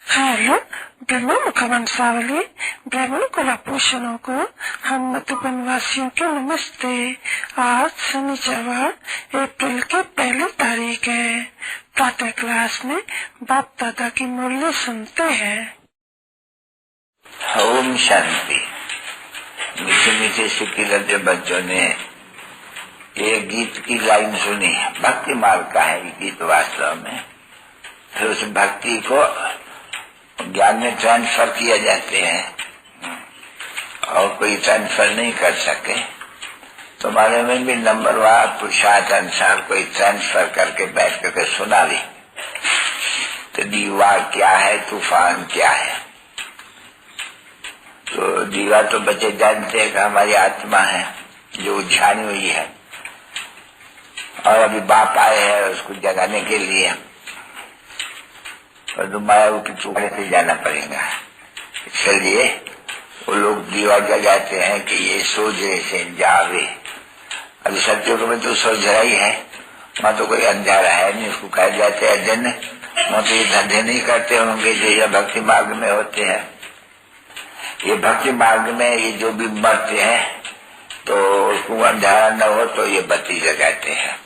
Hello ब्रह्म मुखवंशावली ब्राह्मण कुलाभूषणों को हम मधुबन वासियों के नमस्ते। आज शनिवार अप्रैल की 1 तारीख है। प्रातः क्लास में बाप दादा की मुरली सुनते हैं। ओम शांति। मीठे मीठे सिक्की लगे बच्चों ने ये गीत की लाइन सुनी। भक्ति मार्ग का है ये गीत वास्तव में। फिर उस भक्ति को ज्ञान में ट्रांसफर किया जाते हैं और कोई ट्रांसफर नहीं कर सके। तुम्हारे में भी नंबरवार पुरुषार्थ अनुसार कोई ट्रांसफर करके बैठ करके सुना ली तो दीवार क्या है, तूफान क्या है। तो दीवार तो बच्चे जानते हैं कि हमारी आत्मा है जो उलझानी हुई है और अभी बाप आए हैं उसको जगाने के लिए, और माया की टुकड़े से जाना पड़ेगा। इसलिए वो लोग दीवा जगाते हैं कि ये सोझे से जावे। अभी सत्युग में तो सोझा ही है, वहां तो कोई अंधारा है नहीं। उसको कहा जाते हैं अजन। वहां तो ये धंधे नहीं करते होंगे जो ये भक्ति मार्ग में होते हैं। ये भक्ति मार्ग में ये जो भी मरते हैं तो उसको अंधारा न हो तो ये बत्ती जगाते हैं।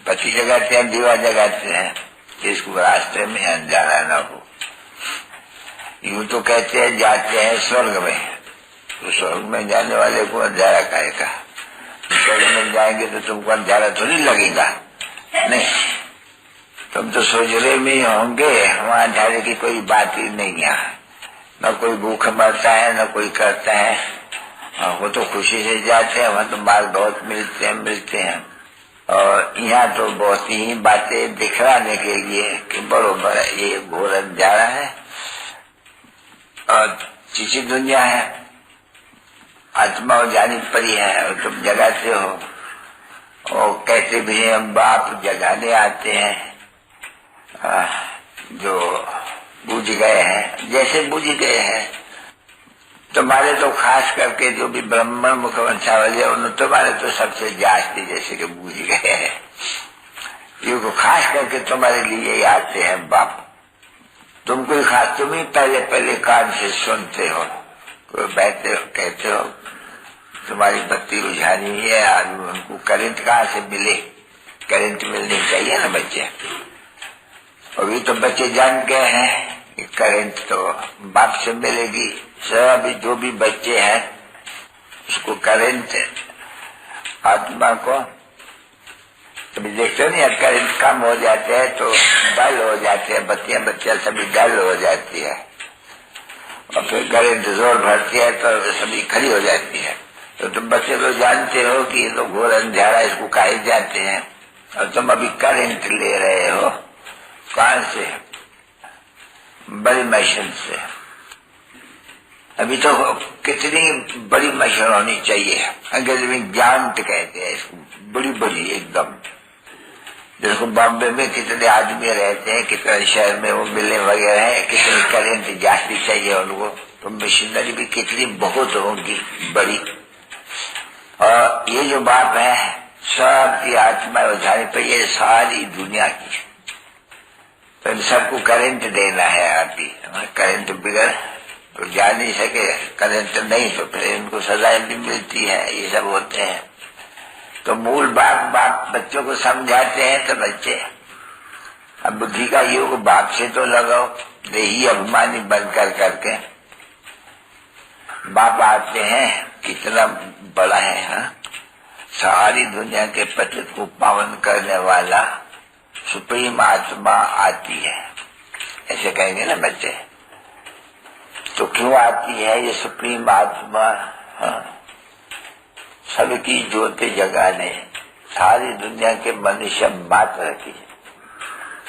बत्ती जगाते हैं, दीवा जगाते हैं, इसको रास्ते में अंधारा न हो। यूं तो कहते हैं जाते हैं स्वर्ग में, तो स्वर्ग में जाने वाले को अंधारा कहेगा। स्वर्ग में जाएंगे तो तुमको अंधारा थोड़ी लगेगा, नहीं, तुम तो सोजरे में ही होंगे। वहां अंधारे की कोई बात ही नहीं है। न कोई भूख मरता है न कोई करता है। वो तो खुशी से जाते हैं, वहां तो मार्ग बहुत मिलते हैं। और यहाँ तो बहुत ही बातें दिखलाने के लिए कि बरोबर ये घोर अंधारा है और चीची दुनिया है, आत्मा और जानी परी है और तुम जगाते हो। और कहते भी हैं बाप जगाने आते हैं जो बुझ गए हैं, जैसे बुझ गए हैं। तुम्हारे तो खास करके जो भी ब्राह्मण मुखवंशावली है तुम्हारे तो सबसे जास्ती जैसे कि बुझ गए हैं, क्योंकि खास करके तुम्हारे लिए ही आते हैं बाप। तुम कोई खास, तुम ही पहले कान से सुनते हो। कोई बैठते हो कहते हो तुम्हारी बत्ती बुझानी है, आदमी उनको करंट कहाँ से मिले। करंट मिलनी चाहिए ना बच्चे। अभी तो बच्चे जान गए हैं कि करंट तो बाप से मिलेगी। सब जो भी बच्चे हैं उसको करंट आत्मा को कभी देखते नहीं, करंट कम हो जाते हैं तो डल हो जाते हैं, बच्चियां सभी डल हो जाती है। और फिर करंट जोर भरती है तो सभी खड़ी हो जाती है। तो तुम बच्चे लोग जानते हो कि ये तो घोर अंधारा, इसको कहे जाते हैं। और तुम अभी करंट ले रहे हो कहां से? बड़ी मशीन से। अभी तो कितनी बड़ी मशीन होनी चाहिए, अंग्रेजी में जांट कहते हैं इसको, बड़ी एकदम। जिसको बॉम्बे में कितने आदमी रहते हैं, कितने शहर में वो मिले वगैरह है, कितनी करंट जास्ती चाहिए उनको, तो मशीनरी भी कितनी बहुत होगी बड़ी। और ये जो बाप है सबकी आत्मा उठाने पर ये सारी दुनिया की, तो इन सबको करंट देना है। अभी करंट बिगड़ तो जा नहीं सके, करंट नहीं तो फिर इनको सजाएं भी मिलती है, ये सब होते हैं। तो मूल बाप बच्चों को समझाते हैं तो बच्चे अब बुद्धि का योग बाप से तो लगाओ। देही अभिमानी बनकर करके बाप आते हैं, कितना बड़ा है। हाँ? सारी दुनिया के पतित को पावन करने वाला सुप्रीम आत्मा आती है, ऐसे कहेंगे ना बच्चे। तो क्यों आती है ये सुप्रीम आत्मा? हाँ? सबकी ज्योति जगाने, सारी दुनिया के मनुष्य मात्र की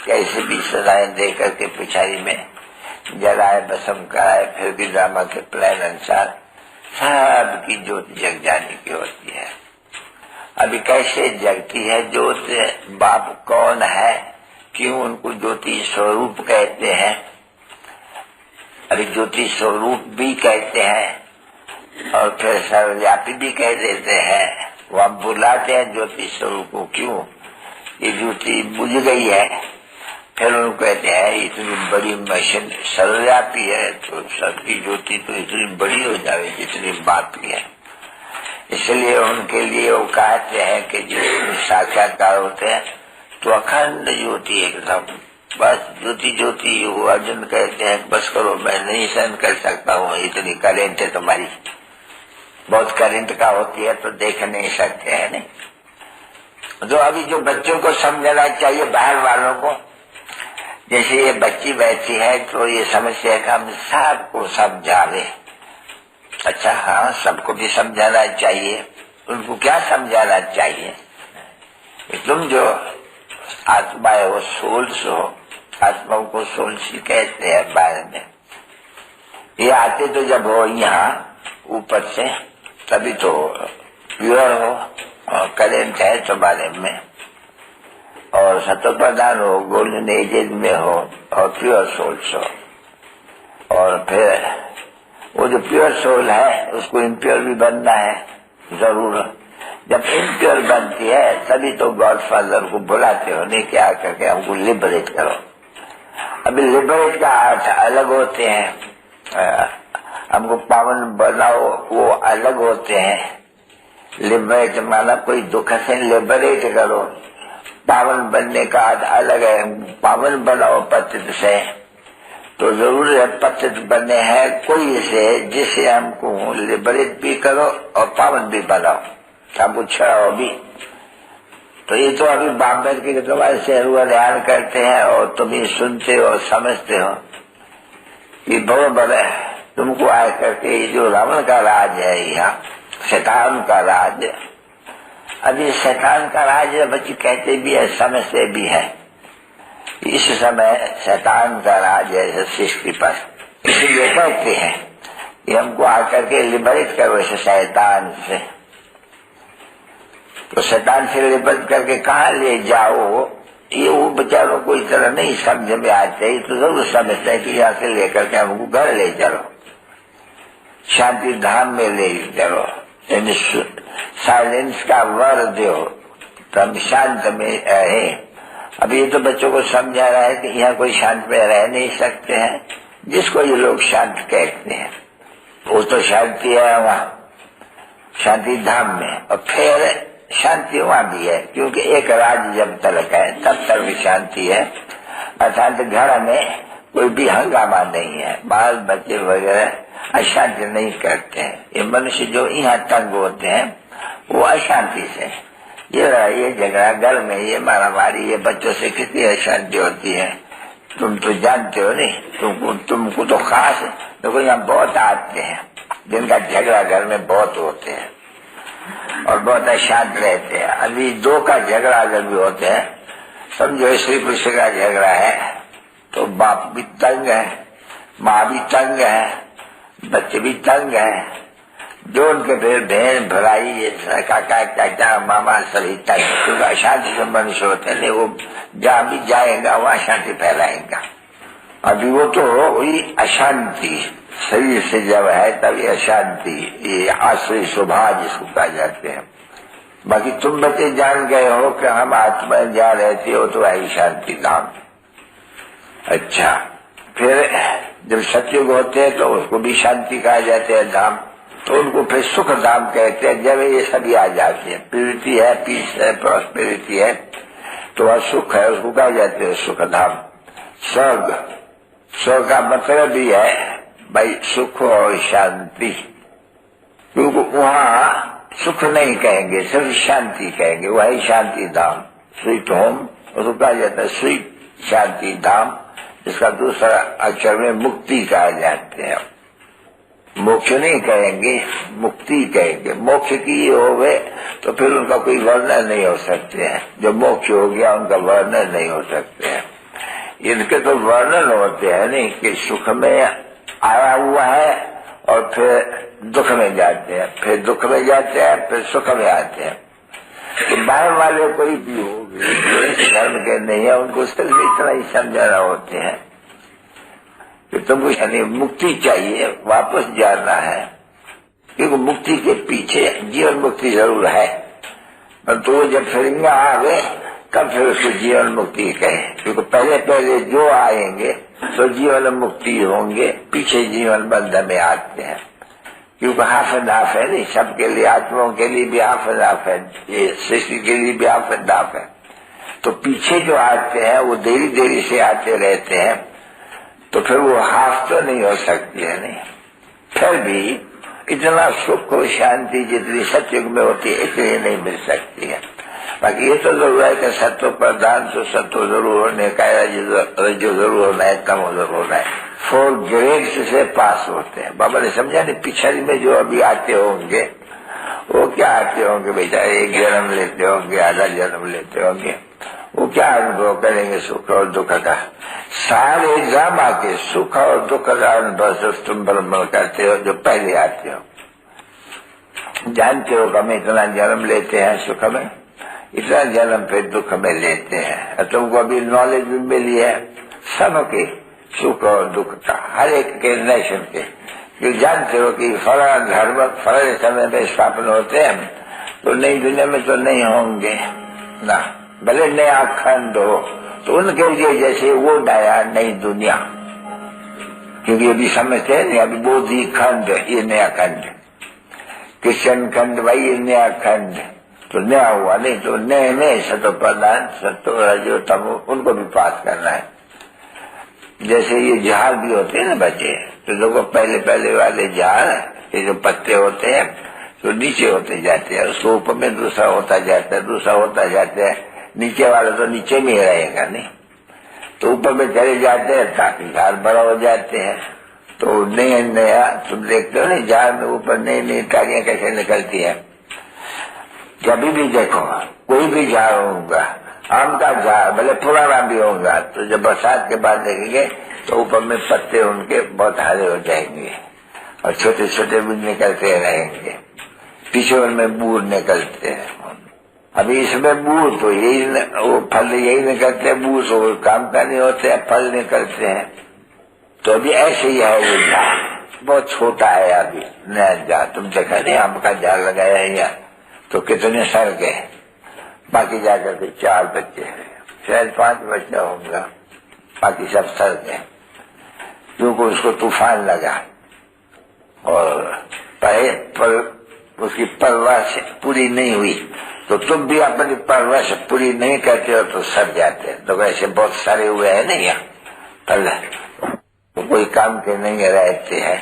कैसे भी सजाएं दे करके पिछाड़ी में जलाए भस्म कराए, फिर भी ड्रामा के प्लान अनुसार सबकी ज्योति जग जाने की होती है। अभी कैसे जगती है ज्योत? बाप कौन है, क्यों उनको ज्योति स्वरूप कहते हैं? अभी ज्योति स्वरूप भी कहते हैं और फिर सर्वव्यापी भी कह देते हैं। वो हम बुलाते हैं ज्योति स्वरूप को। क्यों? ये ज्योति बुझ गई है, फिर उनको कहते हैं इतनी बड़ी मशीन सर्वव्यापी है तो सबकी ज्योति तो इतनी बड़ी हो जाए जितनी व्यापी है। इसलिए उनके लिए वो कहते हैं कि जो साक्षात्कार होते हैं तो अखंड ज्योति एकदम, बस ज्योति ज्योति। वो अर्जुन कहते हैं बस करो, मैं नहीं सहन कर सकता हूँ, इतनी करेंट है तुम्हारी, बहुत करंट का होती है तो देख नहीं सकते हैं। नहीं तो अभी जो बच्चों को समझना चाहिए, बाहर वालों को, जैसे ये बच्ची बैठी है तो ये समस्या का हम सबको समझावे। अच्छा हाँ, सबको भी समझाना चाहिए। उनको क्या समझाना चाहिए? तुम जो आत्मा हो, सोल्स हो, आत्माओं को सोल्स कहते हैं बारे में। ये आते तो जब हो यहाँ ऊपर से तभी तो प्योर हो, और करेंट है तुम्हारे में, और सत्व प्रधान हो, गोल्डन एजेज में हो, और प्योर सोल्स हो। और फिर वो जो प्योर सोल है उसको इम्प्योर भी बनना है जरूर। जब इम्प्योर बनती है तभी तो गॉड फादर को बुलाते हो, नहीं क्या करके हमको लिबरेट करो। अभी लिबरेट का अर्थ अलग होते हैं, हमको पावन बनाओ वो अलग होते हैं। लिबरेट माना कोई दुख से लिबरेट करो, पावन बनने का अर्थ अलग है। पावन बनाओ पतित से, तो जरूर है पतित बने हैं कोई से जिसे हमको लिबरेट भी करो और पावन भी बनाओ, हमको छड़ाओ भी। तो ये तो अभी बाबर के तुम्हारे से हुआ ध्यान करते हैं और तुम ये सुनते हो और समझते हो कि बहुत बड़े तुमको आए करके जो रावण का राज है, यहाँ शैतान का राज, अभी शैतान का राज बच्चे कहते भी है, समझते भी है। इस समय शैतान का राज है सृष्टि पर, इसलिए कहते हैं कि हमको आकर के लिबरेट करो इस शैतान से। तो शैतान से लिबरेट करके कहाँ ले जाओ, ये वो बेचारों को इस तरह नहीं समझ में आते, तो जरूर समझते हैं कि यहाँ से लेकर के हमको घर ले चलो, शांति धाम में ले चलो, साइलेंस का वर दो, तब शांत में रहे। अब ये तो बच्चों को समझा रहा है कि यहाँ कोई शांत में रह नहीं सकते हैं, जिसको ये लोग शांत कहते हैं वो तो शांति है वहाँ शांति धाम में, और फिर शांति वहाँ भी है, क्योंकि एक राज जब तक है तब तक भी शांति है। अर्थात घर में कोई भी हंगामा नहीं है, बाल बच्चे वगैरह अशांति नहीं करते हैं। ये मनुष्य जो यहाँ तंग होते हैं वो अशांति से, ये झगड़ा घर में, ये मारामारी, ये बच्चों से कितनी अशांति होती है तुम तो जानते हो। नहीं तुमको तो खास, देखो यहाँ बहुत आते हैं जिनका झगड़ा घर में बहुत होते हैं और बहुत अशांत रहते हैं। अभी दो का झगड़ा अगर भी होते हैं, समझो स्त्री पुरुष का झगड़ा है तो बाप भी तंग है, माँ भी तंग है, बच्चे भी तंग है, जो उनके फिर बहन भलाई काका चाचा मामा सभी तंग, क्योंकि अशांति के मनुष्य होते हैं। वो जहाँ भी जाएगा वहाँ शांति फैलाएगा। अभी वो तो हुई अशांति, शरीर से जब है तब ये अशांति, ये आश्रय स्वभाव जिसको कहा जाते हैं। बाकी तुम बच्चे जान गए हो कि हम आत्मा जहाँ रहते हो तो आई शांति धाम। अच्छा, फिर जब सत्युग होते हैं तो उसको भी शांति कहा जाते हैं धाम, तो उनको फिर सुख धाम कहते हैं। जब ये सभी आ जाते हैं, प्यूरिटी है, पीस है, प्रॉस्पेरिटी है, तो वह सुख है, उसको कहा जाते हैं सुख धाम। स्वर्ग, स्वर्ग का मतलब भी है भाई सुख और शांति, क्योंकि वहाँ सुख नहीं कहेंगे, सिर्फ शांति कहेंगे, वही शांति धाम। स्वीट होम उसको कहा जाता है स्वीट शांति धाम, जिसका दूसरा अक्षर में मुक्ति कहा जाते हैं। मोक्ष नहीं कहेंगे, मुक्ति कहेंगे। मोक्ष की हो गए तो फिर उनका कोई वर्णन नहीं हो सकते हैं, जो मोक्ष हो गया उनका वर्णन नहीं हो सकते हैं। इनके तो वर्णन होते हैं नहीं कि सुख में आया हुआ है और फिर दुख में जाते हैं, फिर दुख में जाते हैं, फिर सुख में आते हैं। तो बाहर वाले कोई भी हो धर्म के नहीं है, उनको सिर्फ इतना ही समझाना होते हैं कि तुमको यानी मुक्ति चाहिए, वापस जाना है, क्योंकि मुक्ति के पीछे जीवन मुक्ति जरूर है। पर तो जब फिर आ गए कब फिर उसको जीवन मुक्ति कहे, क्योंकि पहले पहले जो आएंगे तो जीवन मुक्ति होंगे, पीछे जीवन बंधन में आते हैं, क्योंकि हाफ एंड हाफ है नहीं, सबके लिए, आत्माओं के लिए भी हाफ एंड हाफ है, ये सृष्टि के लिए भी हाफ एंड हाफ है। तो पीछे जो आते हैं वो देरी देरी से आते रहते हैं, तो फिर वो हाफ तो नहीं हो सकती है नहीं। फिर भी इतना सुख और शांति जितनी सतयुग में होती है इतनी नहीं मिल सकती है। बाकी ये तो जरूर है कि सत्व प्रधान तो सत्व जरूर होने का है, जो जरूर होना है कम जरूर होना है। 4 ग्रेड्स से पास होते हैं। बाबा ने समझा नहीं, पिछड़ी में जो अभी आते होंगे वो क्या आते होंगे बेचारे, एक जन्म लेते होंगे, आधा जन्म लेते होंगे, वो क्या अनुभव करेंगे सुख और दुख का। सारे एग्जाम आके सुख और दुख का अनुभव सिर्फ तुम ब्रह्म करते हो जो पहले आते हो। जानते हो कि हम इतना जन्म लेते हैं सुख में, इतना जन्म फिर दुख में लेते हैं। तुमको अभी नॉलेज भी मिली है सबके सुख और दुख का, हर एक के नेशन के। क्यों जानते हो कि फला धर्म फला समय में स्थापन होते हैं, तो नई दुनिया में तो नहीं होंगे ना, भले नया खंड हो तो उनके लिए जैसे वो नया नई दुनिया, क्योंकि अभी समझते हैं नहीं, अभी बोधि खंड ये नया खंड, क्रिश्चियन खंड भाई ये नया खंड, तो नया हुआ नहीं, तो नए नए सत्व प्रधान सत्व रजो तमो उनको भी पास करना है। जैसे ये झाड़ भी होते हैं ना बच्चे, तो लोगों पहले पहले वाले झाड़ ये जो पत्ते होते हैं तो नीचे होते जाते हैं, उसको ऊपर में दूसरा होता जाता है, दूसरा होता जाता है, नीचे वाला तो नीचे में ही रहेगा नहीं, तो ऊपर में चले जाते हैं ताकि झाड़ बड़ा हो जाते हैं। तो नया नया तुम देखते हो ना झाड़ में ऊपर नई नई टालियां कैसे निकलती है। जब भी देखो कोई भी झाड़ होगा, आम का झाड़ भले पुराना भी होगा, तो जब बरसात के बाद देखेंगे तो ऊपर में पत्ते उनके बहुत हरे हो जाएंगे और छोटे छोटे भी निकलते रहेंगे, पीछे उनमें बूढ़ निकलते हैं। अभी इसमें बूढ़ तो यही वो फल यही निकलते हैं, बूढ़ तो काम का नहीं होते हैं, फल निकलते हैं। तो अभी ऐसे ही है वो झाड़, बहुत छोटा है अभी नया झाड़। तुम देखा नहीं आम का झाड़ लगाया है यहाँ, तो कितने सर गए, बाकी जाकर के 4 बच्चे हैं, शायद 5 बच्चा होगा, बाकी सब सर गए, क्योंकि उसको तूफान लगा और पर उसकी परवरिश पूरी नहीं हुई। तो तुम भी अपनी परवरिश पूरी नहीं करते हो तो सर जाते हैं। तो वैसे बहुत सारे हुए हैं नहीं यहाँ पल, तो कोई काम के नहीं रहते हैं।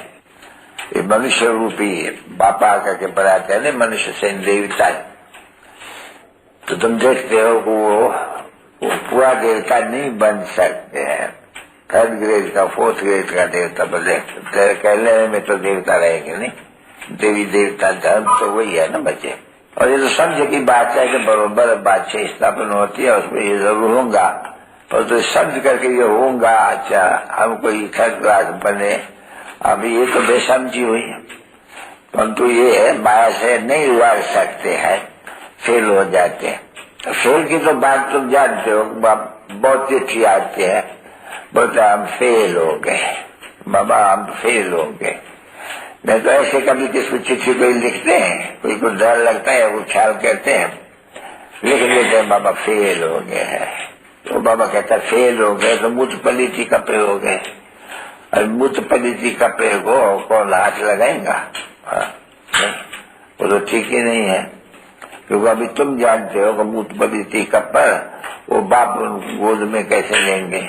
ये मनुष्य रूपी बापा आकर के बनाते हैं, मनुष्य से देवता। तो तुम देखते हो कि वो पूरा देवता नहीं बन सकते हैं, 3rd ग्रेड का 4th ग्रेड का देवता बने। कहने में तो देवता रहेंगे नहीं, देवी देवता धर्म तो वही है ना बच्चे। और ये तो समझ की बात है कि बरोबर बादशाह स्थापन होती है, उसमें ये जरूर होगा, पर तो समझ करके ये होगा अच्छा हम कोई 3rd क्लास बने। अभी ये तो बेसमझी हुई, परंतु ये माया से नहीं उड़ा सकते हैं, फेल हो जाते हैं। तो फेल की तो बात तुम जानते हो, बहुत चिट्ठी आते हैं, बोलते हम फेल हो गए बाबा, हम फेल हो गए। नहीं तो ऐसे कभी किसी चिट्ठी कोई लिखते हैं, कोई को डर लगता है वो ख्याल करते हैं, लिख लेते हैं बाबा फेल हो गए हैं। तो बाबा कहता फेल हो गए तो मुझ पलीती कपड़े हो गए, और मुझ पलीती कपड़े को कौन हाथ लगाएगा, वो तो ठीक ही नहीं है। क्योंकि अभी तुम जानते हो कि मुझ पलीती कपड़ वो बाप गोद में कैसे लेंगे।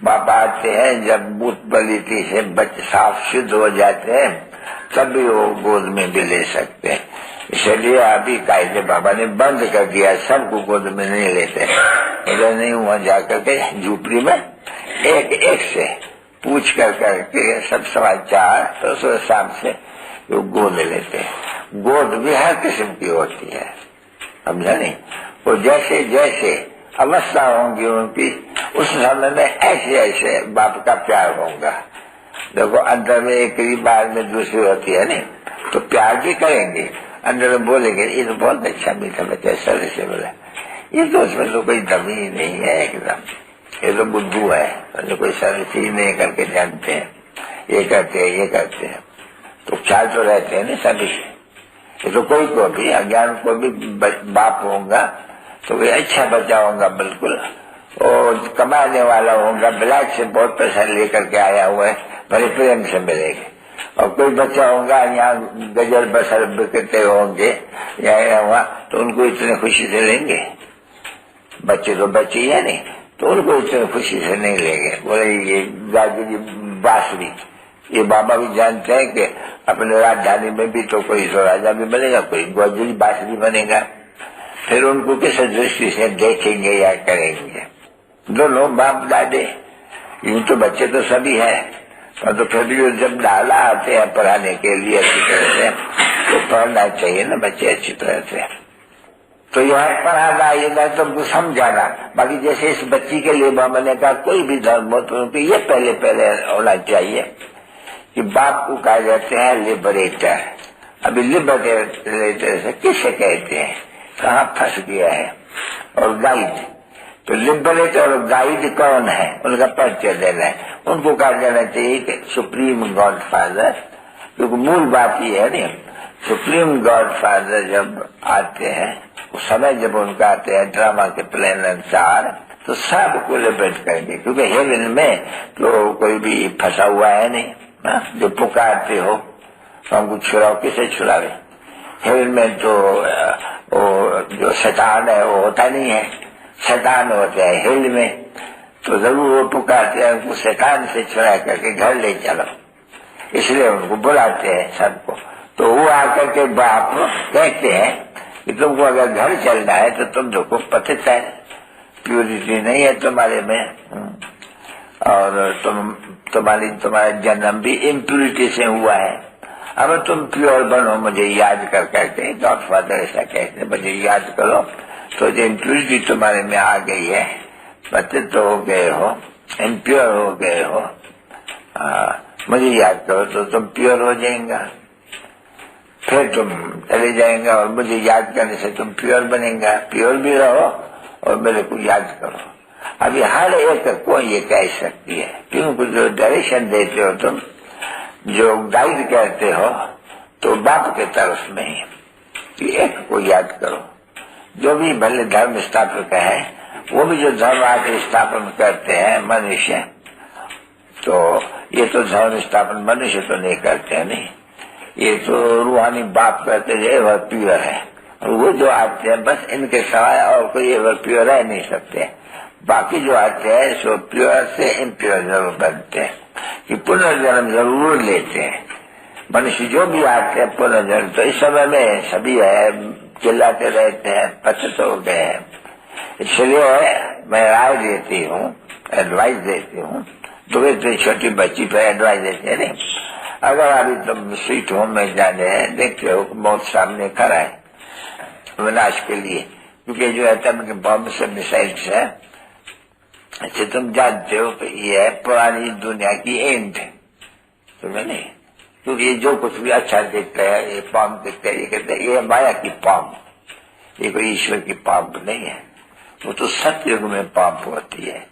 बाप आते हैं जब मुझ पलीती से बच्चे साफ शुद्ध हो जाते हैं तभी वो गोद में भी ले सकते हैं। इसलिए अभी कायदे बाबा ने बंद कर दिया, सबको गोद में नहीं लेते। अगर नहीं हुआ जाकर के झूपड़ी में एक एक से पूछ कर करके सब समाचार तो उस हिसाब से वो गोद लेते हैं। गोद भी हर किस्म की होती है, समझा नहीं। वो जैसे जैसे अवस्था होंगी उनकी, उस समय में ऐसे ऐसे बाप का प्यार होगा। देखो अंदर में एक ही बार में दूसरी होती है नहीं, तो प्यार भी करेंगे, अंदर में बोलेंगे ये तो बहुत अच्छा मीठा बच्चा, सर से बोला ये तो उसमें तो कोई दम ही नहीं है एकदम, ये तो बुद्धू है, तो कोई सर्विस ही नहीं करके जानते हैं, ये करते हैं ये करते हैं। तो ख्याल तो रहते हैं ना सभी। ये तो कोई को भी अज्ञान को भी बाप होगा तो कोई अच्छा बच्चा होगा बिल्कुल, और कमाने वाला होगा, ब्लैक से बहुत पैसा लेकर के आया हुआ है, बड़े प्रेम से मिलेंगे। और कोई बच्चा होगा यहाँ गजल बसर बिकते होंगे या हुआ, तो उनको इतने खुशी से लेंगे। बच्चे तो बच्चे है नहीं, तो उनको इतने खुशी से नहीं लेंगे। बोले ये दादी जी बांसुरी, ये बाबा भी जानते हैं कि अपने राजधानी में भी तो कोई तो राजा भी बनेगा, कोई गोजरी बांसुरी बनेगा। फिर उनको किस दृष्टि से देखेंगे या करेंगे? दोनों बाप दादे, यूं तो बच्चे तो सभी है, और तो फिर भी जब डाला आते हैं पढ़ाने के लिए अच्छी तरह से, तो पढ़ना चाहिए ना बच्चे अच्छी तरह से। तो यह पढ़ाना, ये तुमको समझाना। बाकी जैसे इस बच्ची के लिए मैंने कहा कोई भी धर्म हो तो ये पहले होना चाहिए कि बाप को कहा जाते हैं लिबरेटर। अभी लिबरेटर से किसे कहते हैं, कहाँ फंस गया है? और गाइड, तो लिबरेटर और गाइड कौन है, उनका परिचय देना है। उनको कहा जाना चाहिए कि सुप्रीम गॉड फादर, क्योंकि मूल बात ये है नहीं, सुप्रीम गॉड फादर जब आते हैं उस समय जब उनका आते हैं ड्रामा के प्लान अनुसार, तो सबको लिबरेट करेंगे, क्योंकि हेवन में तो कोई भी फंसा हुआ है नहीं ना। जो पुकारते हो हमको छुड़ाओ, किसे छुड़ावे? हेवन में तो वो जो शैतान है वो होता नहीं है, शैतान होता है हेल में, तो जरूर वो पुकारते हैं उनको शैतान से छुड़ा करके घर ले चलो, इसलिए उनको बुलाते हैं सबको। तो वो आकर के बाप कहते हैं कि तुमको अगर घर चलना है तो तुम देखो पतित है, प्योरिटी नहीं है तुम्हारे में, और तुम्हारा जन्म भी इम्प्योरिटी से हुआ है। अब तुम प्योर बनो, मुझे याद कर करके, गॉड फादर ऐसा कहते हैं, मुझे याद करो। तो जो इम्प्योरिटी तुम्हारे में आ गई है, पतित हो गए हो, इम्प्योर हो गए हो, मुझे याद करो तो तुम प्योर हो जाएगा, फिर तुम चले जाएंगे, और मुझे याद करने से तुम प्योर बनेगा। प्योर भी रहो और मेरे को याद करो। अभी हर एक को ये कह सकती है, क्योंकि जो डायरेक्शन देते हो तुम, जो गाइड करते हो, तो बाप के तरफ में ही कि एक को याद करो। जो भी भले धर्म स्थापक है, वो भी जो धर्म आके स्थापन करते हैं मनुष्य, तो ये तो धर्म स्थापन मनुष्य तो नहीं करते हैं, नहीं, ये तो रूहानी बाप करते हैं, वह प्योर है। और वो जो आते हैं बस इनके सवाय और कोई एवर प्योर रह नहीं सकते। बाकी जो आते हैं सो प्योर से इम्प्योर जरूर बनते हैं, कि पुनर्जन्म जरूर लेते हैं। मनुष्य जो भी आते हैं पुनर्जन्म, तो इस समय में सभी है चिल्लाते रहते हैं, पतित हो गए हैं। इसलिए मैं राय देती हूँ, एडवाइस देती हूँ, तो इतनी छोटी बच्ची पर एडवाइस देते हैं नहीं। अगर अभी तुम स्वीट होम में जाने हैं, देखते हो मौत सामने खड़ा है विनाश के लिए, क्योंकि जो एटम के बम से मिसाइल्स है, अच्छा तुम जानते हो कि ये है पुरानी दुनिया की एंड, तुम्हें नहीं, क्योंकि ये जो कुछ भी अच्छा दिखता है, ये पाम दिखता है, ये कहते हैं ये माया की पाम, ये कोई ईश्वर की पाम नहीं है, वो तो सतयुग में पाप होती है।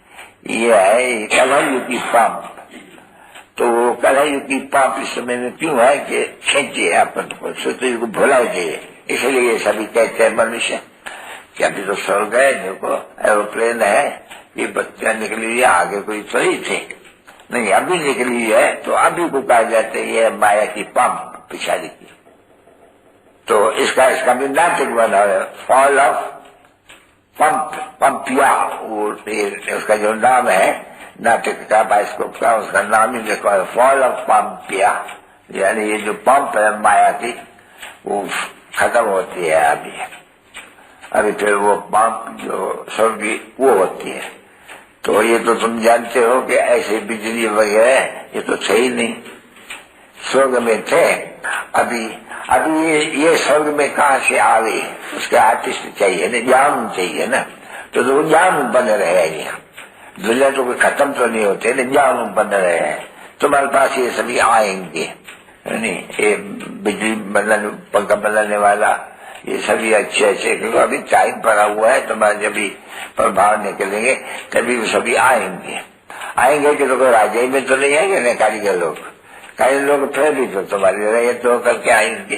ये है कलयुग की पाप। तो कलयुग की पाप इस समय में क्यों है कि खींचे अपन को, सतयुग को भुला जाइए। इसलिए ये सभी कहते हैं मनुष्य कि अभी तो स्वर्ग है, देखो एरोप्लेन है, ये बच्चा निकली है, आगे कोई थोड़ी थे, नहीं अभी निकली है, तो अभी को कहा जाता है ये माया की पाप पिछाड़ी की। तो इसका भी नाटक बना है, फॉल ऑफ पंपिया, उसका जो नाम है नाटक का, बाइस्कोप का, उसका नाम ही देखो है फॉल ऑफ पंपिया, यानी ये जो पंप है माया की, वो खत्म होती है अभी फिर वो पंप जो स्वर्गी वो होती है। तो ये तो तुम जानते हो कि ऐसे बिजली वगैरह ये तो थे ही नहीं, स्वर्ग में थे। अभी ये स्वर्ग में कहाँ से आ गई, उसके आर्टिस्ट चाहिए ना, ज्ञान चाहिए ना, तो वो ज्ञान बन रहे हैं यहाँ, दुनिया तो कोई खत्म तो नहीं होते ना, ज्ञान बन रहे हैं। तुम्हारे पास ये सभी आएंगे नहीं, ये बिजली बनाने पंखा बनाने वाला, ये सभी अच्छे क्योंकि अभी टाइम पड़ा हुआ है, तुम्हारे जब भी प्रभाव निकलेंगे तभी वो सभी आएंगे कि तो कोई राजा में तो नहीं आएंगे ना, कारीगर लोग फिर भी तो तुम्हारे रहे तो करके आएंगे।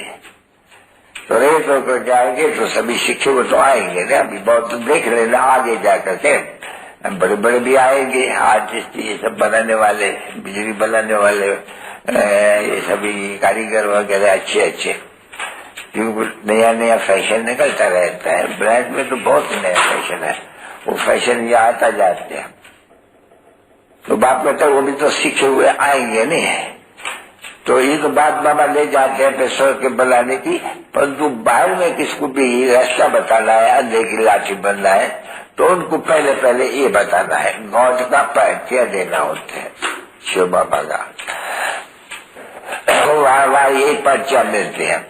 तो रेत होकर जाएंगे तो सभी शिक्षक तो आएंगे ना। अभी बहुत देख लेना आगे जाकर के बड़े बड़े भी आएंगे, आर्टिस्ट ये सब बनाने वाले, बिजली बनाने वाले, ये सभी कारीगर वगैरह अच्छे अच्छे, क्योंकि नया नया फैशन निकलता रहता है। ब्रांड में तो बहुत नया फैशन है, वो फैशन ये आता जाते हैं। तो बाप कहता है वो भी तो सीखे हुए आएंगे नहीं, तो ये तो बात बाबा ले जाते हैं पैसों के बनाने की, परंतु बाहर में किसको भी रास्ता बताना है, अंधे की लाठी बनना है, तो उनको पहले पहले ये बताना है, गॉड का परिचय देना होता है शिव बाबा का। वहाँ ये परिचय मिलते हैं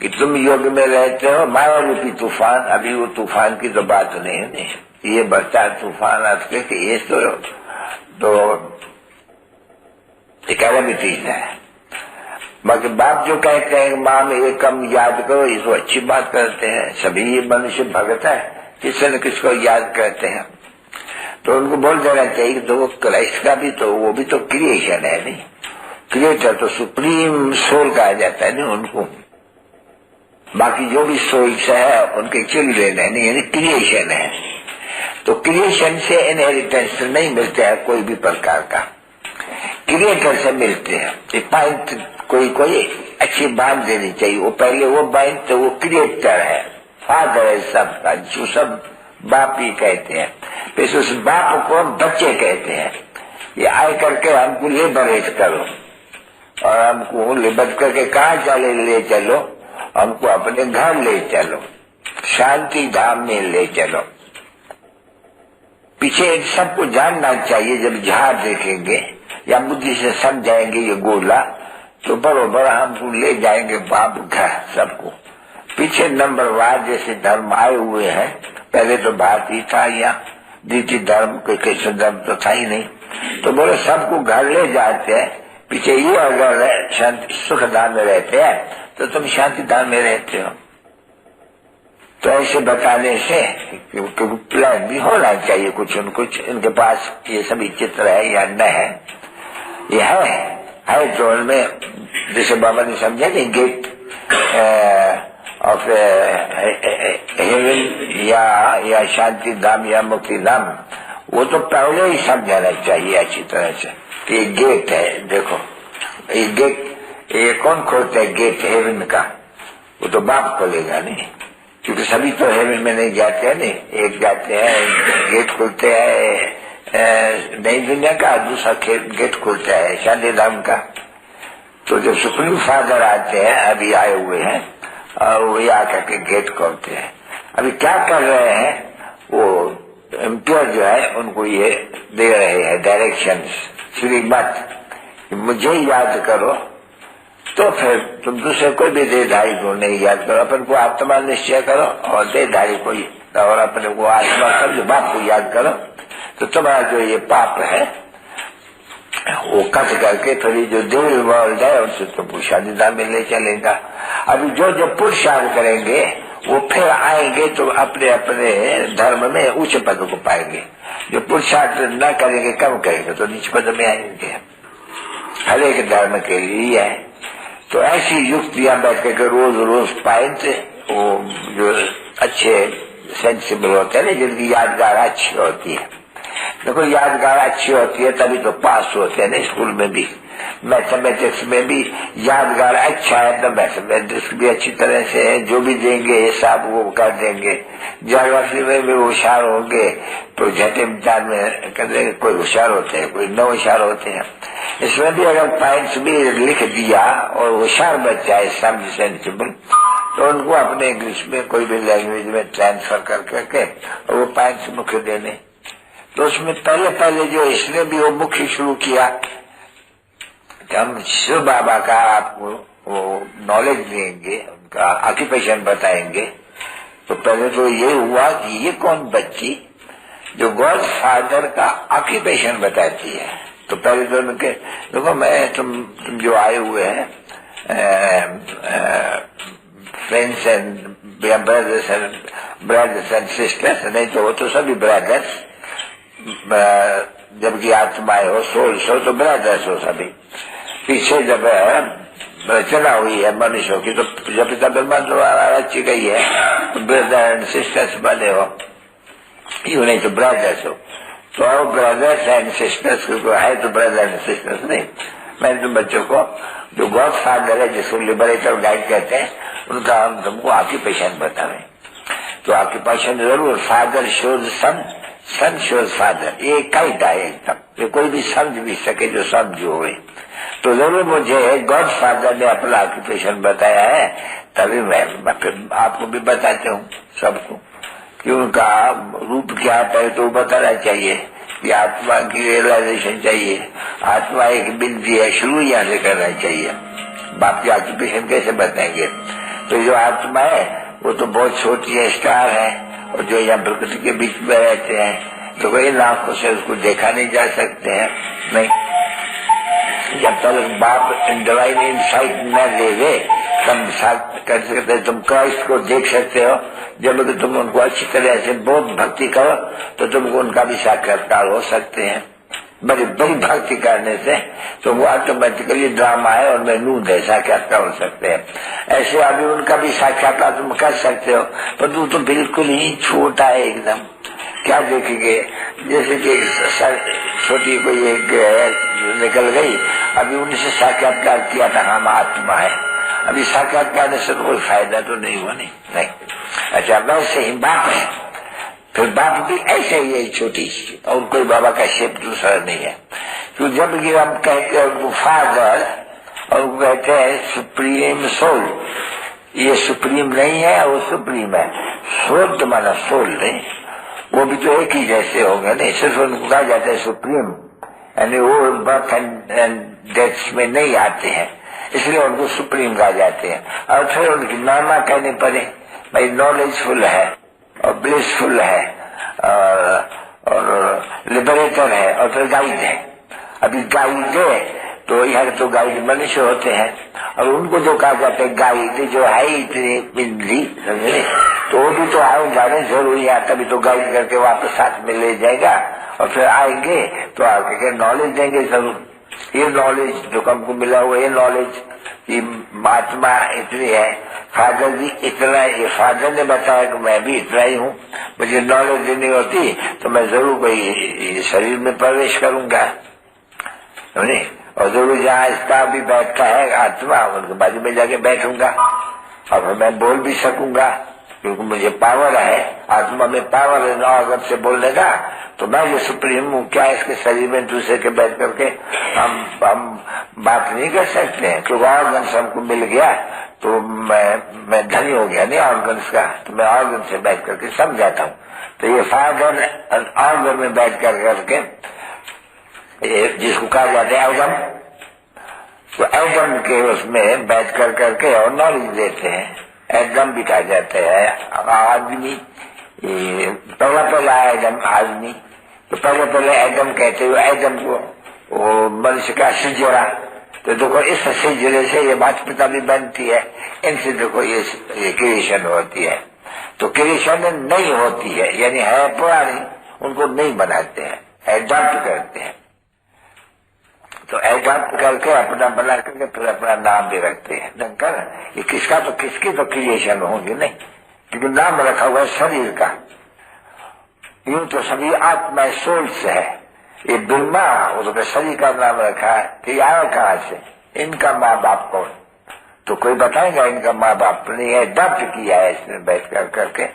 कि तुम योग में रहते हो, माया रूपी तूफान, अभी वो तूफान की तो बात नहीं, ये बच्चा तूफान आपके कि ये तो कैलेमिटीज है। बाकी बाप जो कहते हैं माँ में ये कम याद करो, ये तो अच्छी बात करते हैं, सभी ये मनुष्य भगत है, किसी न किसको याद करते हैं, तो उनको बोल देना चाहिए कि तो क्राइस्ट का भी तो वो भी तो क्रिएशन है नहीं, क्रिएटर तो सुप्रीम सोल कहा जाता है नहीं उनको। बाकी जो भी सोल्स है उनके चिल्ड्रेन है नहीं, यानी क्रिएशन है। तो क्रिएशन से इनहेरिटेंस नहीं मिलते हैं कोई भी प्रकार का, क्रिएटर से मिलते हैं। पॉइंट कोई अच्छी बात देनी चाहिए, वो पहले वो पॉइंट तो वो क्रिएटर है, फादर है सबका, जो सब बाप ही कहते हैं, फिर उस बाप को बच्चे कहते हैं। ये आए करके हमको लिबरेट करो और हमको लिबरेट करके कहाँ चले ले चलो, हमको अपने घर ले चलो, शांति धाम में ले चलो। पीछे सबको जानना चाहिए, जब झाड़ देखेंगे या बुद्धि से समझाएंगे ये गोला, तो बरोबर हमको ले जाएंगे बाप घर सबको। पीछे नंबरवार जैसे धर्म आए हुए हैं, पहले तो भारतीय था, या द्वितीय धर्म कोई कृष्ण धर्म तो था ही नहीं, तो बोले सबको घर ले जाते हैं। पीछे ये अगर शांति सुख धाम में रहते हैं तो तुम शांति धाम में रहते हो, तो ऐसे बताने से प्लान भी होना चाहिए कुछ न कुछ। इनके पास ये सभी चित्र है या न है, ये है तो उनमें जैसे बाबा ने समझा नहीं, गेट ऑफ हेवन या शांति धाम या मुक्ति धाम, वो तो पहले ही समझाना चाहिए अच्छी तरह से कि ये गेट है। देखो ये गेट, ये कौन खोलता है गेट हेवन का, वो तो बाप खोलेगा नहीं, क्योंकि सभी तो हेवन में नहीं जाते हैं नहीं, एक जाते हैं गेट खोलते हैं नई दुनिया का, दूसरा गेट खोलता है शांति धाम का। तो जब सुप्रीम फादर आते हैं, अभी आए हुए हैं, और वो आकर के गेट खोलते हैं। अभी क्या कर रहे हैं, वो एम्पियर जो है उनको ये दे रहे हैं डायरेक्शंस, श्रीमत, मुझे याद करो, तो फिर तुम दूसरे कोई भी देहधारी को नहीं याद करो, अपन को आत्मा निश्चय करो और देहधारी को, और अपने को आत्मा कर बाप को याद करो, तो तुम्हारा जो ये पाप है वो कट करके थोड़ी जो दिल वर्ल्ड है उनसे तुमको शादीदार में ले चलेगा। अभी जो पुरुषार्थ करेंगे वो फिर आएंगे तो अपने अपने धर्म में उच्च पद को पाएंगे, जो पुरुषार्थ न करेंगे कम करेंगे तो नीच पद में आएंगे। हर एक धर्म के लिए है, तो ऐसी युक्तियां बैठ के रोज रोज पॉइंट, वो जो अच्छे सेंसिबल होते हैं ना, जिनकी यादगार अच्छी होती है। देखो यादगार अच्छी होती है तभी तो पास होते हैं ना, स्कूल में भी, मैथमेटिक्स में भी यादगार अच्छा है तो मैथमेटिक्स भी अच्छी तरह से है, जो भी देंगे हिसाब वो कर देंगे। ज्योग्राफी में भी होशियार होंगे तो झटे इम्तिहान में कर देंगे, कोई होशियार होते हैं कोई न होशियार होते हैं। इसमें भी अगर पॉइंट्स भी लिख दिया और होशियार बच्चा है समझ सेंसिबल, तो उनको अपने इंग्लिश में कोई भी लैंग्वेज में ट्रांसफर कर करके और वो पॉइंट्स मुख्य देने। तो उसमें पहले जो इसने भी वो मुख्य शुरू किया कि हम शिव बाबा का आपको वो नॉलेज देंगे, उनका ऑक्यूपेशन बताएंगे। तो पहले तो ये हुआ कि ये कौन बच्ची जो गॉड फादर का ऑक्यूपेशन बताती है। तो पहले तो उनके देखो, मैं तुम जो आए हुए हैं friends and brothers and sisters, नहीं तो वो तो सभी ब्रदर्स, जबकि आत्माएं हो सोल्स हो तो ब्रदर्स हो सभी। पीछे जब रचना हुई है मनुष्यों की, तो जब पिता ब्रह्मा द्वारा रची गई है, तो ब्रदर एंड सिस्टर्स बने हो, यू नहीं तो ब्रदर्स हो। तो ब्रदर्स एंड सिस्टर्स को है तो ब्रदर एंड सिस्टर्स नहीं। मैंने तुम बच्चों को जो गॉड फादर है, जिसको लिबरेटर गाइड कहते हैं, उनका हम तुमको ऑक्यूपेशन बतावे। तो ऑक्यूपेशन जरूर, फादर शोज सन, सन शोज फादर, ये काइट है एकदम, ये कोई भी समझ भी सके जो समझो हुए। तो जरूर मुझे गॉड फादर ने अपना ऑक्यूपेशन बताया है, तभी मैं फिर आपको भी बताते हूँ सबको कि उनका रूप क्या है, पहले तो बताना चाहिए कि आत्मा की रियलाइजेशन चाहिए। आत्मा एक बिंदी है, शुरू यहाँ से करना चाहिए। बाप की ऑक्यूपेशन कैसे बताएंगे? तो जो आत्मा है वो तो बहुत छोटी है, स्टार है, और जो यहाँ प्रकृति के बीच में रहते हैं, तो कई आंखों से उसको देखा नहीं जा सकते हैं। नहीं, जब तक बाप डिवाइन इनसाइट न देवे तुम कर सकते, तुम क्राइस्ट को देख सकते हो। जब तुम उनको अच्छी तरह से बहुत भक्ति करो तो तुमको उनका भी साक्षात्कार हो सकते हैं। बड़ी बड़ी भक्ति करने से तो वो ऑटोमेटिकली ड्रामा है और मैं नूद है, साक्षात्कार हो सकते हैं। ऐसे अभी उनका भी साक्षात्कार तुम कर सकते हो, पर तू तो बिल्कुल ही छोटा है एकदम। क्या देखेंगे? जैसे कि छोटी कोई एक निकल गई, अभी उनसे साक्षात्कार किया था हम आत्मा है, अभी साक्षात्कार से तो कोई फायदा तो नहीं हुआ। नहीं। अच्छा, वैसे ही बाप है, फिर बाप भी ऐसे ही है, छोटी सी, और कोई बाबा का शेप दूसरा नहीं है। तो जब ये हम कहते हैं वो फादर और वो कहते हैं सुप्रीम सोल, ये सुप्रीम नहीं है, वो सुप्रीम है। सोल तो माना सोल नहीं, वो भी तो एक ही जैसे होंगे नहीं, सिर्फ उनको कहा जाता है सुप्रीम, यानी वो बर्थ एंड डेथ में नहीं आते हैं, इसलिए उनको सुप्रीम कहा जाते हैं। और फिर उनकी नामा कहने पड़े, भाई नॉलेजफुल है और ब्लिसफुल है और लिबरेटर है और फिर गाइड है। अभी गाइड है तो यहाँ तो गाइड मनुष्य होते हैं, और उनको जो कहा जाता है गाइड, जो है इतनी बिंदी, समझे? तो वो भी तो आए जाने जरूरी है, तभी तो गाइड करके वापस साथ में ले जाएगा, और फिर आएंगे तो आके नॉलेज देंगे जरूर। ये नॉलेज जो हमको मिला हुआ, ये नॉलेज, ये महात्मा इतनी है, फादर भी इतना है, ये फादर ने बताया कि मैं भी इतना ही हूँ। मुझे नॉलेज देनी होती तो मैं जरूर कोई शरीर में प्रवेश करूंगा, समझे? और जरूर जहाँ इसका भी बैठता है आत्मा, उनके बाजू में जाके बैठूंगा, और फिर मैं बोल भी सकूंगा, क्योंकि मुझे पावर है, आत्मा में पावर है 9 अगस्त से बोलने का। तो मैं जो सुप्रीम हूँ, क्या इसके शरीर में दूसरे के बैठ करके हम बात नहीं कर सकते हैं? क्योंकि ऑर्गन्स हमको मिल गया तो मैं धनी हो गया नहीं ऑर्गन्स का, तो मैं ऑर्गन से बैठ करके समझाता हूँ। तो ये फादर ऑर्गन में बैठ कर करके, जिसको कहा जाता है एडम, तो एडम के उसमें बैठ कर करके और नॉलेज देते हैं। एडम भी कहा जाता है आदमी, पहला एडम आदमी, तो पहले एडम कहते हुए एडम को वो मनुष्य का सिजरा। तो देखो इस सिजरे से ये माता पिता भी बनती है, इनसे देखो ये क्रिएशन होती है। तो क्रिएशन नहीं होती है, यानी है पुरानी, उनको नहीं बनाते हैं, एडॉप्ट करते हैं। तो एडॉप्ट करके अपना बना करके फिर अपना नाम भी रखते हैं। डंकर ये किसका, तो किसकी तो क्रिएशन होंगी नहीं, क्योंकि नाम रखा हुआ है शरीर का। यूं तो सभी आत्मा सोल्स है, ये ब्रह्मा उसका शरीर का नाम रखा है। कि आया कहाँ से, इनका माँ बाप कौन? तो कोई बताएगा इनका माँ बाप नहीं है, एडॉप्ट किया है इसने बैठ कर करके।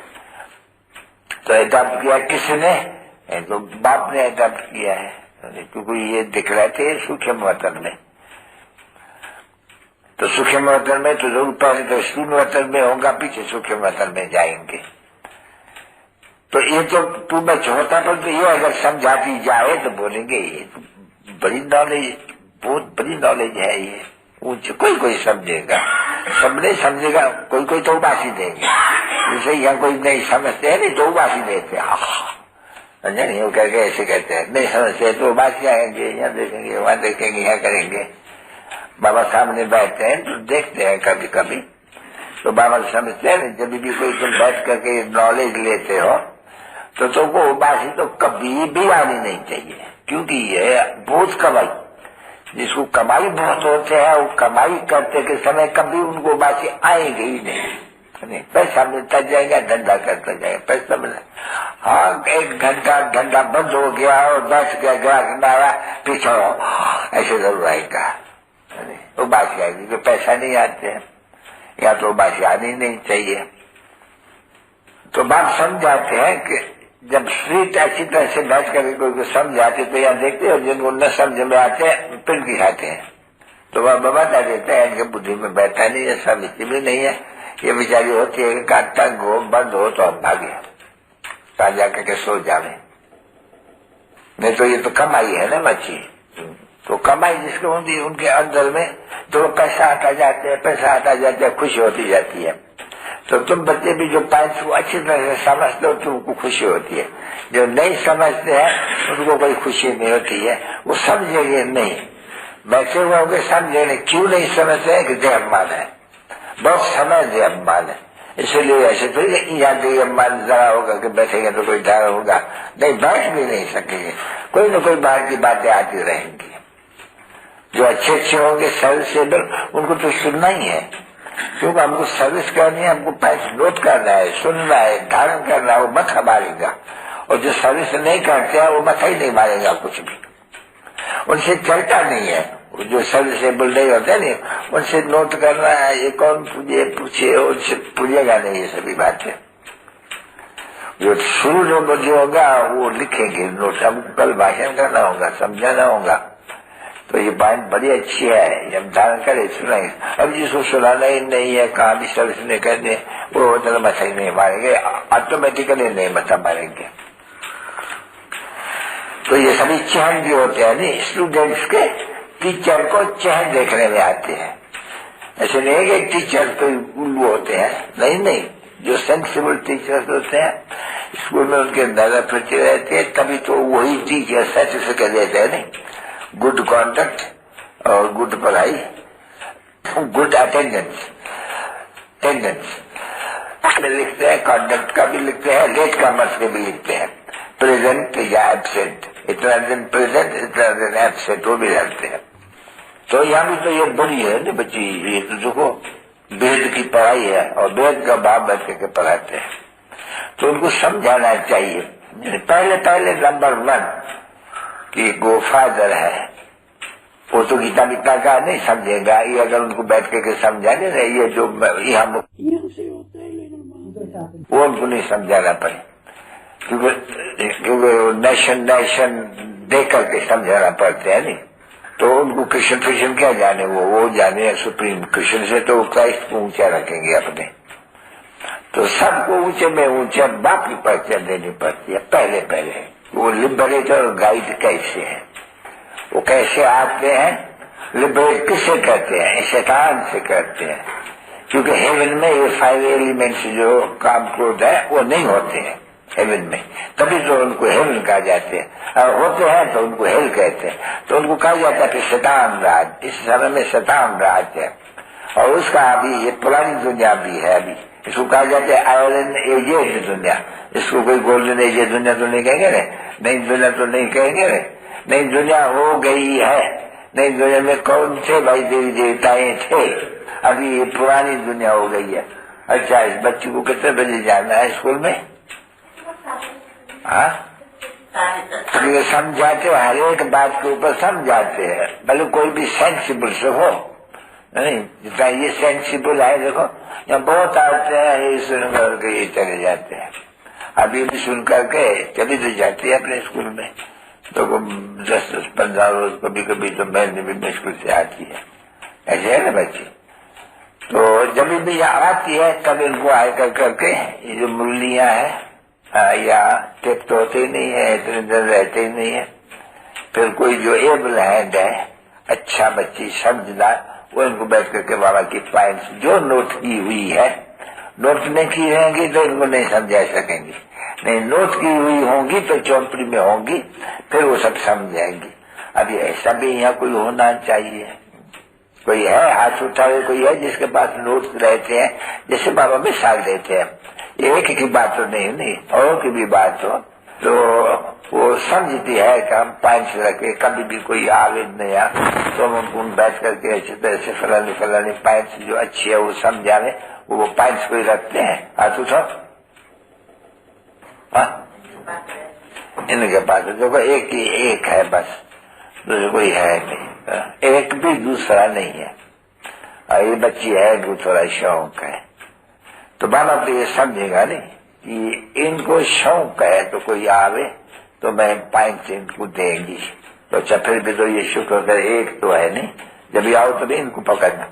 तो एडॉप्ट किया किसने? तो बाप ने एडॉप्ट किया है, क्योंकि ये दिख रहे थे सूक्ष्म वतन में। तो सूक्ष्म वतन में तो जरूर पहले तो स्थूल वतन में होगा, पीछे सूक्ष्म वतन में जाएंगे। तो ये तो तू मैं छोटा, पर तो ये अगर समझाती जाए तो बोलेंगे ये तो बड़ी नॉलेज, बहुत बड़ी नॉलेज है ये, ऊंच कोई समझेगा, सब नहीं समझेगा, कोई तो उबासी देंगे। जैसे यहाँ कोई नहीं समझते है नहीं तो उबासी देते, नहीं वो करके ऐसे कहते हैं, नहीं समझते तो उबासी आएंगे, यहाँ देखेंगे वहां देखेंगे, यहाँ करेंगे। बाबा सामने बैठते हैं तो देखते हैं कभी कभी, तो बाबा समझते हैं जब भी कोई तुम बैठ करके नॉलेज लेते हो तो तुमको उबासी तो कभी भी आनी नहीं चाहिए, क्योंकि ये बहुत कमाई, जिसको कमाई बहुत होते हैं वो कमाई करते के समय कभी उनको बातें आएंगे ही नहीं, पैसा मिलता जाएगा, धंधा करता जाएगा, पैसा मिला। हाँ, एक घंटा धंधा बंद हो गया और 10 का ग्राहक आया, पीछे ऐसे जरूर आएगा, वो बात आएगी कि पैसा नहीं आते हैं, या तो बात आनी नहीं चाहिए। तो बात समझाते हैं कि जब स्ट्रीट अच्छी तरह से बैठ कर कोई को समझाते तो यहाँ देखते हो, जिनको न समझ में आते हैं पिल दिखाते हैं, तो वह बता देते हैं इनके बुद्धि में बैठा नहीं है, समझती भी नहीं है, ये बेचारी होती है कि तंग हो बंद हो तो हम भागे, कहा जाकर के सो जावे। नहीं तो ये तो कमाई है ना बच्ची, तो कमाई जिसको होती है उनके अंदर में तो पैसा आता जाते हैं, पैसा आता जाता है, खुशी होती जाती है। तो तुम बच्चे भी जो पॉइंट्स को अच्छी तरह से समझते हो तुमको खुशी होती है, जो नहीं समझते हैं उनको कोई खुशी नहीं होती है, वो समझेंगे नहीं, बैठे हुए होंगे समझेंगे। क्यों नहीं समझते हैं कि देहमान है, बहुत समय देहमान है, इसलिए ऐसे तो यहाँ देहमान जरा होगा कि बैठेंगे तो कोई डर होगा नहीं, बैठ भी नहीं सकेंगे, कोई न कोई बाहर की बातें आती रहेंगी। जो अच्छे होंगे सर्विसेबल उनको तो सुनना ही है, क्योंकि हमको सर्विस करनी है, हमको पैसे नोट करना है, सुनना है, धारण करना है, वो मथा मारेगा। और जो सर्विस नहीं करते हैं वो मथा ही नहीं मारेगा, कुछ भी उनसे चलता नहीं है। जो सर्विसेबल नहीं होते नहीं उनसे नोट करना है, ये कौन पूछे उनसे पूछेगा नहीं, ये सभी बातें। जो शुरू में जो होगा वो लिखेंगे नोट, हमको कल भाषण करना होगा, समझाना होगा, तो ये बात बड़ी अच्छी है, जब धारण करे सुनाएंगे। अब जिसको सुनाना ही नहीं है, कहा भी सर्विस नहीं करने, वो मतलब मथा ही नहीं मारेंगे, ऑटोमेटिकली नहीं मथा मारेंगे। तो ये सभी चहन भी होते हैं नहीं, स्टूडेंट्स के टीचर को चहन देखने में आते हैं। ऐसे नहीं है कि टीचर तो उल्लू होते हैं, नहीं, जो सेंसिबल टीचर्स होते हैं स्कूल में उनके नजर पड़ती रहती है, तभी तो वही टीचर सर्टिफिकेट देते हैं नहीं, गुड कॉन्डक्ट और गुड पढ़ाई, गुड अटेंडेंस में लिखते हैं, कॉन्डक्ट का भी लिखते हैं, लेट कमर्स के भी लिखते हैं, प्रेजेंट या एब्सेंट, इतना दिन प्रेजेंट इतना दिन एब्सेंट, वो भी लिखते हैं। तो यहाँ भी तो ये बड़ी है ना बच्ची, ये तो देखो वेद की पढ़ाई है और वेद का भाव बैठ के पढ़ाते हैं, तो उनको समझाना चाहिए। पहले नंबर 1 कि गो फादर है, वो तो गीता बीता का नहीं समझेगा, ये अगर उनको बैठ के समझाने ना, ये जो यहाँ से होता है वो उनको नहीं समझाना पड़े, क्योंकि नेशन देख करके समझाना पड़ते है नहीं। तो उनको कृष्ण क्या जाने, वो जाने सुप्रीम कृष्ण से, तो क्राइस्ट को ऊंचा रखेंगे अपने। तो सबको ऊंचे में ऊंचा बाप की परिचय देनी पड़ती है पहले। वो लिबरेटर गाइड कैसे है, वो कैसे आते हैं, लिबरेट किससे करते हैं, शैतान से करते हैं, क्योंकि हेवन में ये 5 एलिमेंट्स जो काम क्रोध है वो नहीं होते हैं हेवन में, तभी तो उनको हेवन कहा जाते हैं, और होते हैं तो उनको हेल कहते हैं। तो उनको कहा जाता है कि शैतान राज, इस समय में शैतान राज है, और उसका अभी ये पुरानी दुनिया भी है, अभी इसको कहा जाता है आयरन एजेड दुनिया। इसको कोई गोल्डन एजेड दुनिया तो नहीं कहेंगे रे, नई दुनिया तो नहीं कहेंगे रे, नई दुनिया हो गई है। नई दुनिया में कौन से भाई देवी देवताएं थे, अभी ये पुरानी दुनिया हो गई है। अच्छा, इस बच्ची को कितने बजे जाना है स्कूल में? हाँ, ये समझाते हो, हर एक बात के ऊपर समझाते हैं, भले कोई भी सेंसिबल से हो नहीं, जितना ये सेंसिबल है, देखो यहाँ बहुत आते हैं, ये सुन करके ये चले जाते हैं, अभी भी सुन करके चली तो जाती है अपने स्कूल में, तो 10-15 रोज कभी तो महीने भी मुश्किल से आती है, ऐसे है ना बच्ची। तो जब भी यहाँ आती है तब इनको आकर करके ये जो मुरलियां है या टिप तो होते ही नहीं है, इतने दिन रहते ही नहीं है। फिर कोई जो एबल हैंड है, अच्छा बच्ची समझदार, वो इनको बैठ करके बाबा की पॉइंट्स जो नोट की हुई है, नोट नहीं की रहेंगी तो इनको नहीं समझा सकेंगी, नहीं नोट की हुई होंगी तो चौपड़ी में होंगी, फिर वो सब समझ जाएंगी। अभी ऐसा भी यहाँ कोई होना चाहिए, कोई है हाथ उठाए, कोई है जिसके पास नोट रहते हैं, जैसे बाबा मिसाल देते हैं, एक की बात तो नहीं, औरों की भी बात हो, तो वो समझती है कि हम पॉइंट्स रखे, कभी भी कोई आवे नया तो हम उनको बैठ करके अच्छी तरह से फलानी फलानी पॉइंट्स जो अच्छी है वो समझावे, वो पॉइंट्स को ही रखते हैं। तू सब इनके पास देखो एक ही एक है बस, दूसरा कोई है नहीं, एक भी दूसरा नहीं है। और ये बच्ची है इनको थोड़ा शौक है, तो बाबा तो ये समझेगा नहीं कि इनको शौक है तो कोई आवे तो मैं पॉइंट इनको देंगी। तो अच्छा फिर भी तो ये शुक्र कर एक तो है नहीं, जब भी आओ तो भी इनको पकड़ना,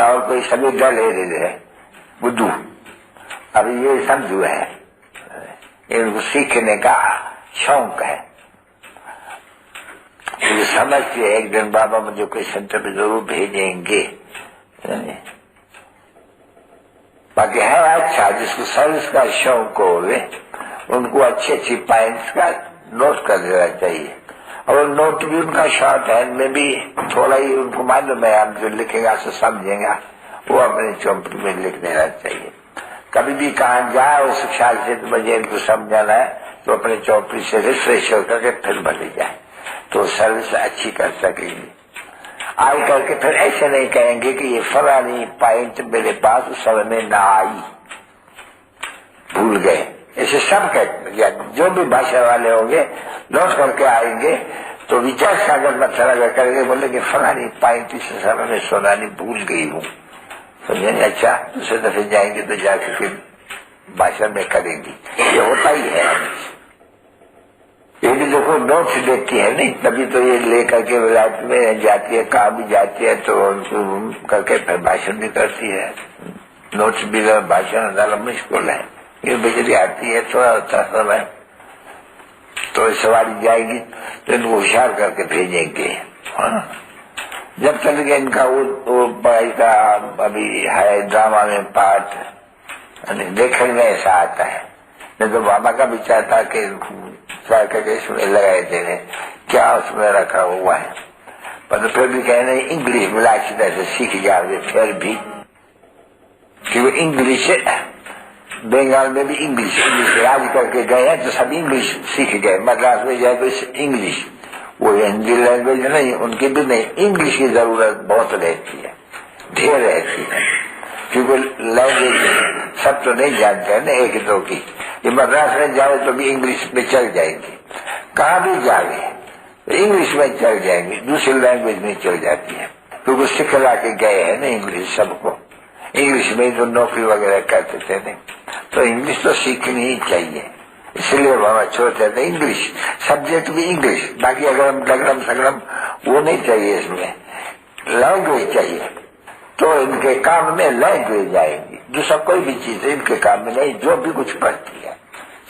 और कोई सभी गले ले है बुद्धू। अब ये समझू है, इनको सीखने का शौक है, ये समझती है एक दिन बाबा मुझे कोई सेंटर पे जरूर भेजेंगे। बाकी है अच्छा, जिसको सर्विस का शौक हो उनको अच्छी अच्छी पॉइंट्स का नोट कर देना चाहिए, और नोट भी उनका शॉर्ट हैंड में भी थोड़ा ही उनको मालूम है, हम जो लिखेगा तो समझेगा, वो अपने चौपड़ी में लिख देना चाहिए। कभी भी कहा जाए उस ख्याल से तो मुझे इनको समझाना है तो अपने चौपड़ी से रिफ्रेश होकर के फिर भले जाए तो सर्विस अच्छी कर सकेंगे। आई करके फिर ऐसे नहीं कहेंगे कि ये फलानी पॉइंट मेरे पास उस समय में ना आई, भूल गए। ऐसे सब कहते, जो भी भाषा वाले होंगे लौट करके आएंगे तो विचार सागर मथुरा करेंगे, बोले कि फलानी पॉइंट इस समय में सोनानी भूल गई हूँ, समझेंगे। अच्छा दूसरे दफे जाएंगे तो जाके फिर भाषण में करेंगी, ये होता ही है। ये भी देखो नोट्स देती है नहीं, तभी तो ये लेकर के विलायत में जाती है, कहाँ भी जाती है तो उनको करके फिर भाषण भी करती है। नोट्स भी भाषण ज्यादा मुश्किल है, ये बिजली आती है थोड़ा होता समय, तो सवारी जाएगी तो इनको होशियार करके भेजेंगे। जब तक इनका वो पढ़ाई का अभी है ड्रामा में पार्ट देखने में ऐसा आता है, नहीं तो बाबा का विचार था कि इसमें लगाए देने क्या उसमें रखा हुआ है, पर तो फिर भी कहने इंग्लिश मिला अच्छी तरह से सीख जाओगे फिर भी, क्योंकि इंग्लिश बंगाल में भी इंग्लिश राज करके गए हैं तो सब इंग्लिश सीख गए, मद्रास में जाए तो इंग्लिश, वो हिंदी लैंग्वेज नहीं, उनकी भी नहीं, इंग्लिश की जरूरत बहुत रहती है, ढेर रहती है, क्योंकि लैंग्वेज सब तो नहीं जानते हैं ना एक दो की। ये मद्रास में जाओ तो भी इंग्लिश में चल जाएंगे, कहाँ भी जाए तो इंग्लिश में चल जाएंगे, दूसरी लैंग्वेज में चल जाती है, क्योंकि सिखला के गए हैं ना इंग्लिश सबको, इंग्लिश में जो नौकरी वगैरह करते थे नहीं, तो इंग्लिश तो सीखनी ही चाहिए। इसलिए बाबा छोड़ते थे इंग्लिश, सब्जेक्ट भी इंग्लिश, बाकी अगरम डगरम सगरम वो नहीं चाहिए, इसमें लैंग्वेज चाहिए। तो इनके काम में लैंग्वेज आएगी, दूसरा कोई भी चीज इनके काम में नहीं, जो भी कुछ पढ़ती है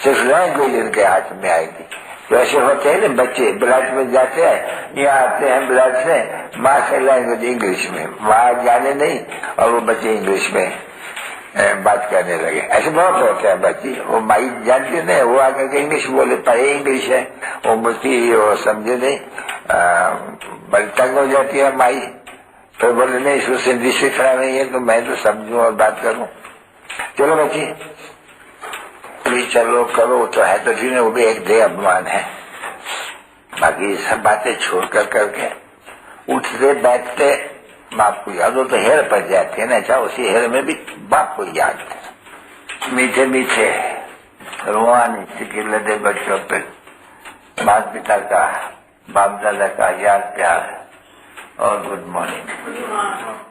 सिर्फ लैंग्वेज इनके हाथ में आएगी। वैसे होते हैं ना बच्चे ब्लाइट में जाते हैं, यहाँ आते हैं ब्लाइट से, माँ से लैंग्वेज इंग्लिश में, वहां जाने नहीं और वो बच्चे इंग्लिश में बात करने लगे। ऐसे बहुत होते हैं बच्चे, वो माई जानते नहीं, वो आकर के इंग्लिश बोले, पढ़े इंग्लिश है, वो मुझकी वो समझे नहीं, बड़ी तंग हो जाती है माई, फिर बोले नहीं इसको सिंधी सीखना नहीं है तो मैं तो समझूं और बात करूं। चलो बच्ची भी चलो करो तो है तो ठीक है, वो भी एक देह अभिमान है, बाकी सब बातें छोड़ कर करके उठते बैठते बाप को याद हो तो हेर पड़ जाती है ना, चाहे उसी हेर में भी बाप को याद है। मीठे मीठे रुहानी सिक्के लदे बच्चों पे माता पिता का बाप दादा का याद प्यार और गुड मॉर्निंग।